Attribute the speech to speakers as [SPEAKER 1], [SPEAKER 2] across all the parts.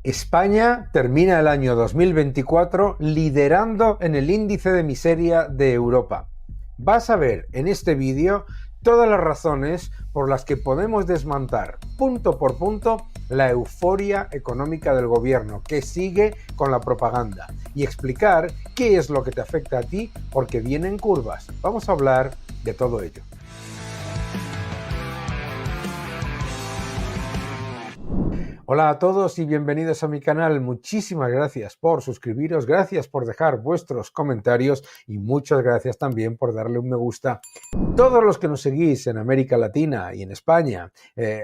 [SPEAKER 1] España termina el año 2024 liderando en el índice de miseria de Europa. Vas a ver en este vídeo todas las razones por las que podemos desmontar punto por punto la euforia económica del gobierno que sigue con la propaganda y explicar qué es lo que te afecta a ti porque vienen curvas. Vamos a hablar de todo ello. Hola a todos y bienvenidos a mi canal. Muchísimas gracias por suscribiros, gracias por dejar vuestros comentarios y muchas gracias también por darle un me gusta. Todos los que nos seguís en América Latina y en España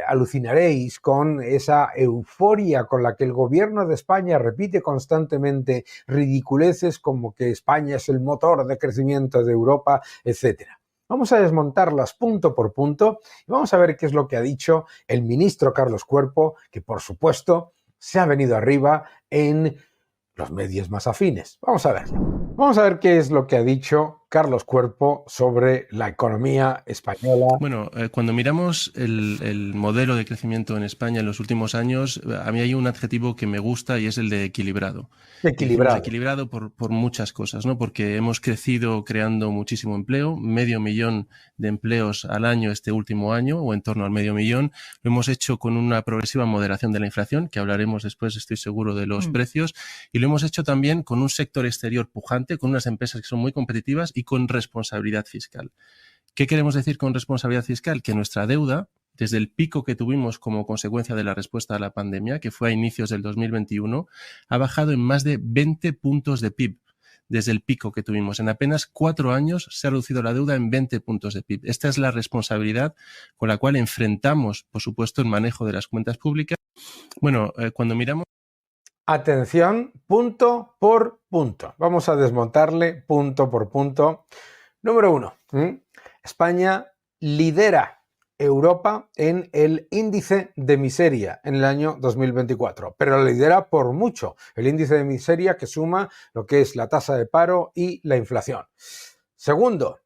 [SPEAKER 1] alucinaréis con esa euforia con la que el gobierno de España repite constantemente ridiculeces como que España es el motor de crecimiento de Europa, etcétera. Vamos a desmontarlas punto por punto y vamos a ver qué es lo que ha dicho el ministro Carlos Cuerpo, que por supuesto se ha venido arriba en los medios más afines. Vamos a verlo. Vamos a ver qué es lo que ha dicho Carlos Cuerpo sobre la economía española.
[SPEAKER 2] Bueno, cuando miramos el modelo de crecimiento en España en los últimos años, a mí hay un adjetivo que me gusta y es el de equilibrado. Equilibrado por muchas cosas, ¿no? Porque hemos crecido creando muchísimo empleo, 500.000 de empleos al año este último año, o en torno al 500.000. Lo hemos hecho con una progresiva moderación de la inflación, que hablaremos después, estoy seguro, de los precios, y lo hemos hecho también con un sector exterior pujante, con unas empresas que son muy competitivas y con responsabilidad fiscal. ¿Qué queremos decir con responsabilidad fiscal? Que nuestra deuda, desde el pico que tuvimos como consecuencia de la respuesta a la pandemia, que fue a inicios del 2021, ha bajado en más de 20 puntos de PIB. Desde el pico que tuvimos. En apenas 4 años se ha reducido la deuda en 20 puntos de PIB. Esta es la responsabilidad con la cual enfrentamos, por supuesto, el manejo de las cuentas públicas. Bueno, cuando miramos...
[SPEAKER 1] Atención, punto por punto. Vamos a desmontarle punto por punto. Número 1. España lidera Europa en el índice de miseria en el año 2024, pero lo lidera por mucho. El índice de miseria que suma lo que es la tasa de paro y la inflación. Segundo,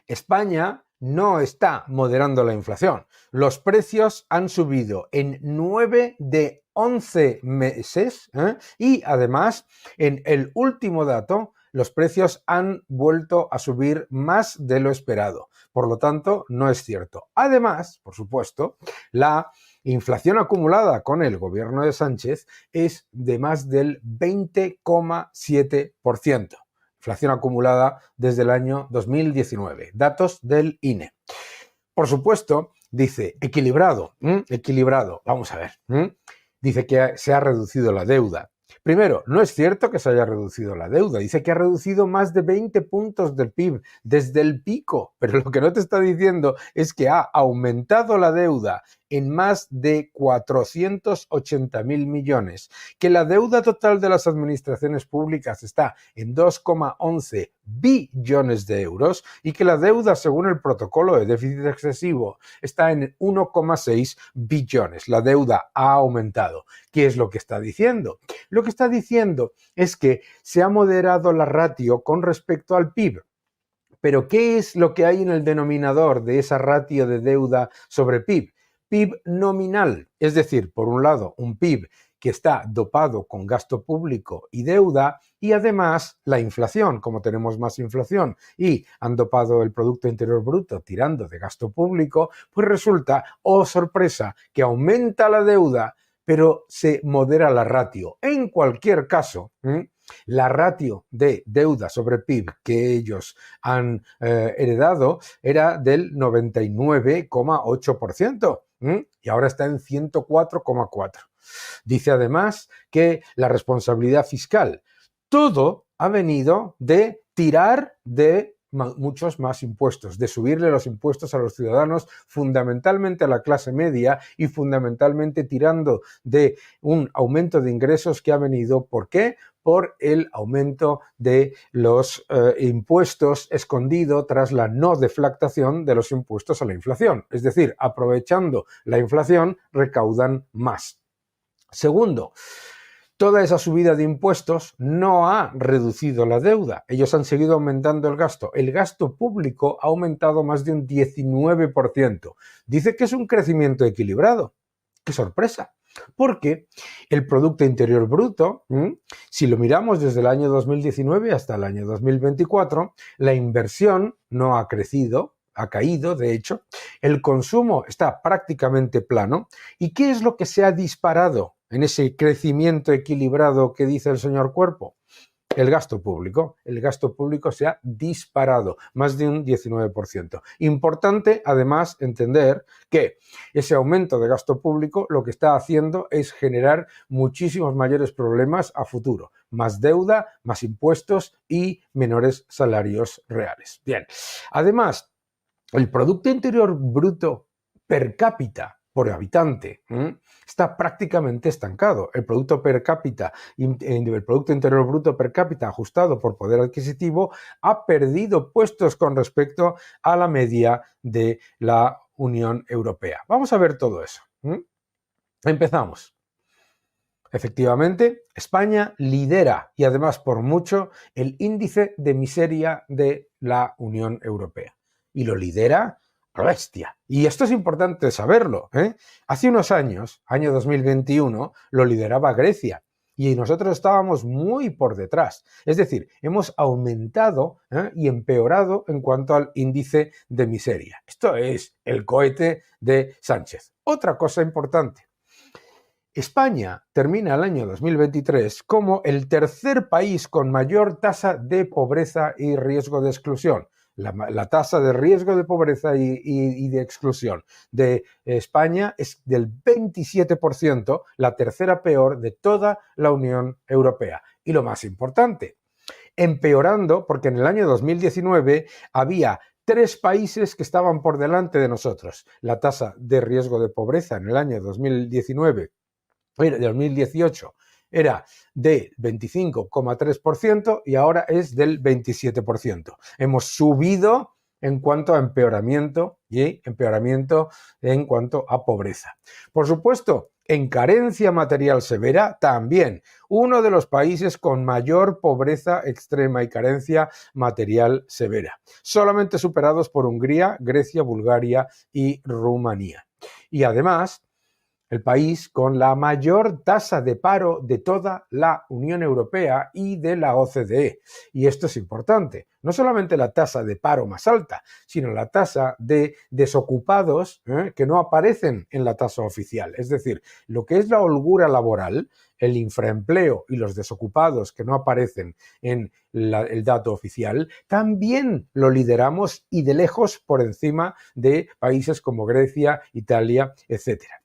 [SPEAKER 1] España no está moderando la inflación. Los precios han subido en 9 de 11 meses y además en el último dato los precios han vuelto a subir más de lo esperado. Por lo tanto, no es cierto. Además, por supuesto, la inflación acumulada con el gobierno de Sánchez es de más del 20,7%. Inflación acumulada desde el año 2019. Datos del INE. Por supuesto, dice equilibrado. Vamos a ver. Dice que se ha reducido la deuda. Primero, no es cierto que se haya reducido la deuda. Dice que ha reducido más de 20 puntos del PIB desde el pico. Pero lo que no te está diciendo es que ha aumentado la deuda en más de 480.000 millones, que la deuda total de las administraciones públicas está en 2,11 billones de euros y que la deuda, según el protocolo de déficit excesivo, está en 1,6 billones. La deuda ha aumentado. ¿Qué es lo que está diciendo? Lo que está diciendo es que se ha moderado la ratio con respecto al PIB. Pero ¿qué es lo que hay en el denominador de esa ratio de deuda sobre PIB? PIB nominal, es decir, por un lado, un PIB que está dopado con gasto público y deuda, y además la inflación, como tenemos más inflación y han dopado el Producto Interior Bruto tirando de gasto público, pues resulta, oh sorpresa, que aumenta la deuda, pero se modera la ratio. En cualquier caso, la ratio de deuda sobre PIB que ellos han heredado era del 99,8%. Y ahora está en 104,4%. Dice además que la responsabilidad fiscal, todo ha venido de tirar de muchos más impuestos, de subirle los impuestos a los ciudadanos, fundamentalmente a la clase media y fundamentalmente tirando de un aumento de ingresos que ha venido, ¿por qué? Por el aumento de los impuestos escondido tras la no deflactación de los impuestos a la inflación. Es decir, aprovechando la inflación, recaudan más. Segundo, toda esa subida de impuestos no ha reducido la deuda. Ellos han seguido aumentando el gasto. El gasto público ha aumentado más de un 19%. Dice que es un crecimiento equilibrado. ¡Qué sorpresa! Porque el Producto Interior Bruto, si lo miramos desde el año 2019 hasta el año 2024, la inversión no ha crecido, ha caído, de hecho, el consumo está prácticamente plano. ¿Y qué es lo que se ha disparado en ese crecimiento equilibrado que dice el señor Cuerpo? El gasto público. El gasto público se ha disparado, más de un 19%. Importante, además, entender que ese aumento de gasto público lo que está haciendo es generar muchísimos mayores problemas a futuro. Más deuda, más impuestos y menores salarios reales. Bien, además, el Producto Interior Bruto per cápita por habitante está prácticamente estancado. El Producto per cápita, el Producto Interior Bruto per cápita ajustado por poder adquisitivo ha perdido puestos con respecto a la media de la Unión Europea. Vamos a ver todo eso. Empezamos. Efectivamente, España lidera, y además por mucho, el índice de miseria de la Unión Europea. Y lo lidera a bestia. Y esto es importante saberlo. Hace unos años, año 2021, lo lideraba Grecia. Y nosotros estábamos muy por detrás. Es decir, hemos aumentado y empeorado en cuanto al índice de miseria. Esto es el cohete de Sánchez. Otra cosa importante. España termina el año 2023 como el tercer país con mayor tasa de pobreza y riesgo de exclusión. La tasa de riesgo de pobreza y de exclusión de España es del 27%, la tercera peor de toda la Unión Europea. Y lo más importante, empeorando porque en el año 2019 había 3 países que estaban por delante de nosotros. La tasa de riesgo de pobreza en el año 2019 de 2018 era de 25,3% y ahora es del 27%. Hemos subido en cuanto a empeoramiento y empeoramiento en cuanto a pobreza. Por supuesto, en carencia material severa también, uno de los países con mayor pobreza extrema y carencia material severa, solamente superados por Hungría, Grecia, Bulgaria y Rumanía. Y además, el país con la mayor tasa de paro de toda la Unión Europea y de la OCDE. Y esto es importante. No solamente la tasa de paro más alta, sino la tasa de desocupados que no aparecen en la tasa oficial. Es decir, lo que es la holgura laboral, el infraempleo y los desocupados que no aparecen en el dato oficial, también lo lideramos y de lejos por encima de países como Grecia, Italia, etcétera.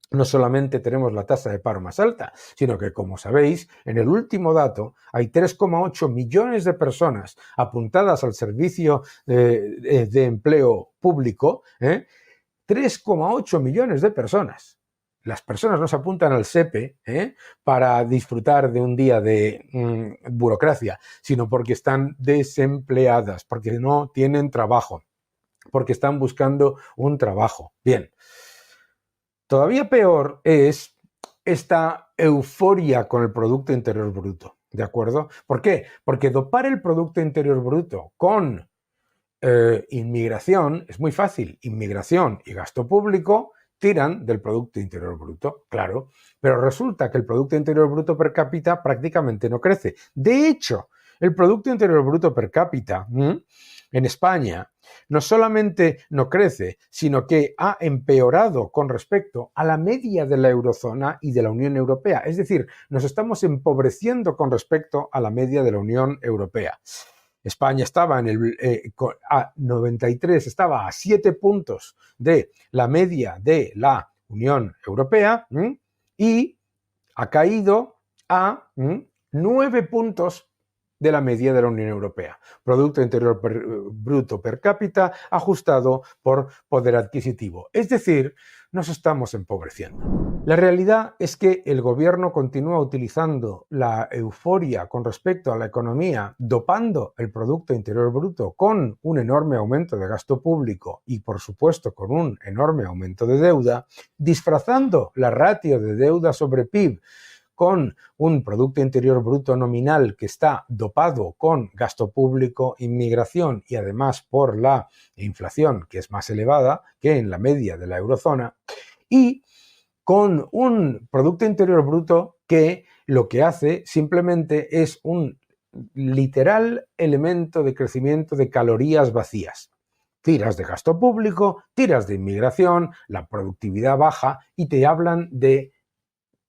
[SPEAKER 1] No solamente tenemos la tasa de paro más alta, sino que, como sabéis, en el último dato hay 3,8 millones de personas apuntadas al servicio de empleo público, 3,8 millones de personas. Las personas no se apuntan al SEPE para disfrutar de un día de burocracia, sino porque están desempleadas, porque no tienen trabajo, porque están buscando un trabajo. Bien. Todavía peor es esta euforia con el Producto Interior Bruto, ¿de acuerdo? ¿Por qué? Porque dopar el Producto Interior Bruto con inmigración es muy fácil. Inmigración y gasto público tiran del Producto Interior Bruto, claro, pero resulta que el Producto Interior Bruto per cápita prácticamente no crece. De hecho, el Producto Interior Bruto per cápita en España no solamente no crece, sino que ha empeorado con respecto a la media de la eurozona y de la Unión Europea. Es decir, nos estamos empobreciendo con respecto a la media de la Unión Europea. España estaba a 93, estaba a 7 puntos de la media de la Unión Europea y ha caído a 9 puntos de la media de la Unión Europea. Producto Interior Bruto per cápita ajustado por poder adquisitivo. Es decir, nos estamos empobreciendo. La realidad es que el gobierno continúa utilizando la euforia con respecto a la economía, dopando el Producto Interior Bruto con un enorme aumento de gasto público y, por supuesto, con un enorme aumento de deuda, disfrazando la ratio de deuda sobre PIB con un Producto Interior Bruto nominal que está dopado con gasto público, inmigración y además por la inflación que es más elevada que en la media de la eurozona, y con un Producto Interior Bruto que lo que hace simplemente es un literal elemento de crecimiento de calorías vacías. Tiras de gasto público, tiras de inmigración, la productividad baja y te hablan de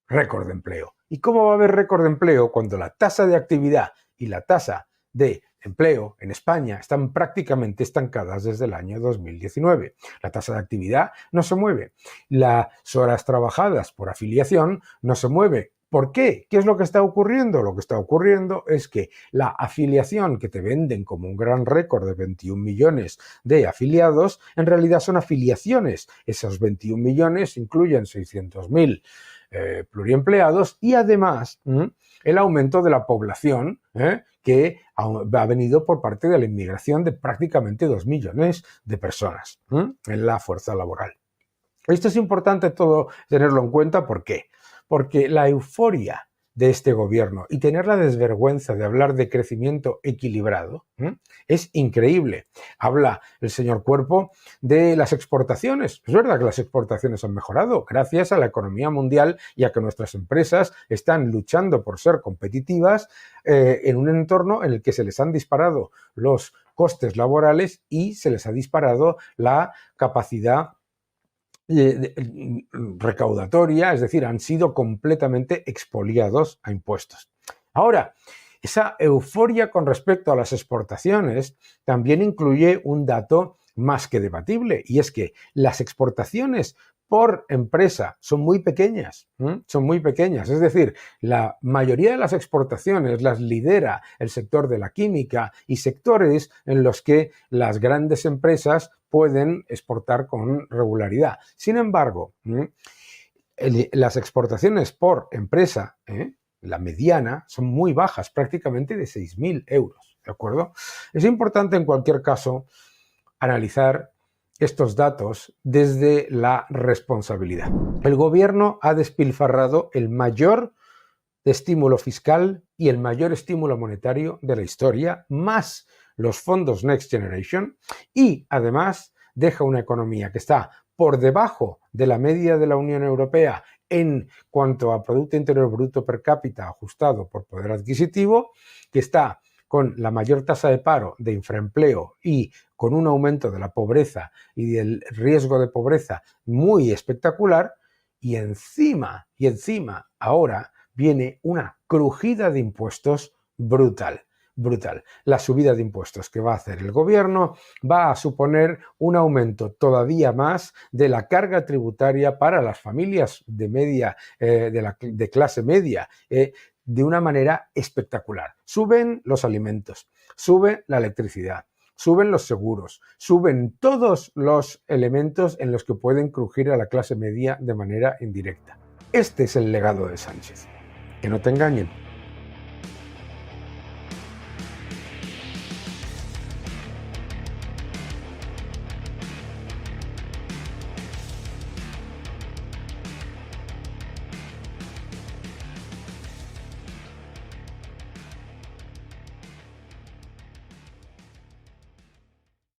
[SPEAKER 1] récord de empleo. ¿Y cómo va a haber récord de empleo cuando la tasa de actividad y la tasa de empleo en España están prácticamente estancadas desde el año 2019? La tasa de actividad no se mueve. Las horas trabajadas por afiliación no se mueve. ¿Por qué? ¿Qué es lo que está ocurriendo? Lo que está ocurriendo es que la afiliación que te venden como un gran récord de 21 millones de afiliados, en realidad son afiliaciones. Esos 21 millones incluyen 600.000 pluriempleados y además el aumento de la población que ha venido por parte de la inmigración de prácticamente 2 millones de personas en la fuerza laboral. Esto es importante todo tenerlo en cuenta. ¿Por qué? Porque la euforia de este gobierno y tener la desvergüenza de hablar de crecimiento equilibrado es increíble. Habla el señor Cuerpo de las exportaciones. Es verdad que las exportaciones han mejorado gracias a la economía mundial y a que nuestras empresas están luchando por ser competitivas en un entorno en el que se les han disparado los costes laborales y se les ha disparado la capacidad recaudatoria, es decir, han sido completamente expoliados a impuestos. Ahora, esa euforia con respecto a las exportaciones también incluye un dato más que debatible, y es que las exportaciones por empresa son muy pequeñas, es decir, la mayoría de las exportaciones las lidera el sector de la química y sectores en los que las grandes empresas pueden exportar con regularidad. Sin embargo, las exportaciones por empresa, la mediana, son muy bajas, prácticamente de 6.000 euros, ¿de acuerdo? Es importante en cualquier caso analizar estos datos desde la responsabilidad. El gobierno ha despilfarrado el mayor estímulo fiscal y el mayor estímulo monetario de la historia, más los fondos Next Generation, y además deja una economía que está por debajo de la media de la Unión Europea en cuanto a Producto Interior Bruto per cápita ajustado por poder adquisitivo, que está con la mayor tasa de paro, de infraempleo y con un aumento de la pobreza y del riesgo de pobreza muy espectacular, y encima ahora viene una crujida de impuestos brutal. La subida de impuestos que va a hacer el gobierno va a suponer un aumento todavía más de la carga tributaria para las familias de clase media, de una manera espectacular. Suben los alimentos, sube la electricidad, suben los seguros, suben todos los elementos en los que pueden crujir a la clase media de manera indirecta. Este es el legado de Sánchez. Que no te engañen.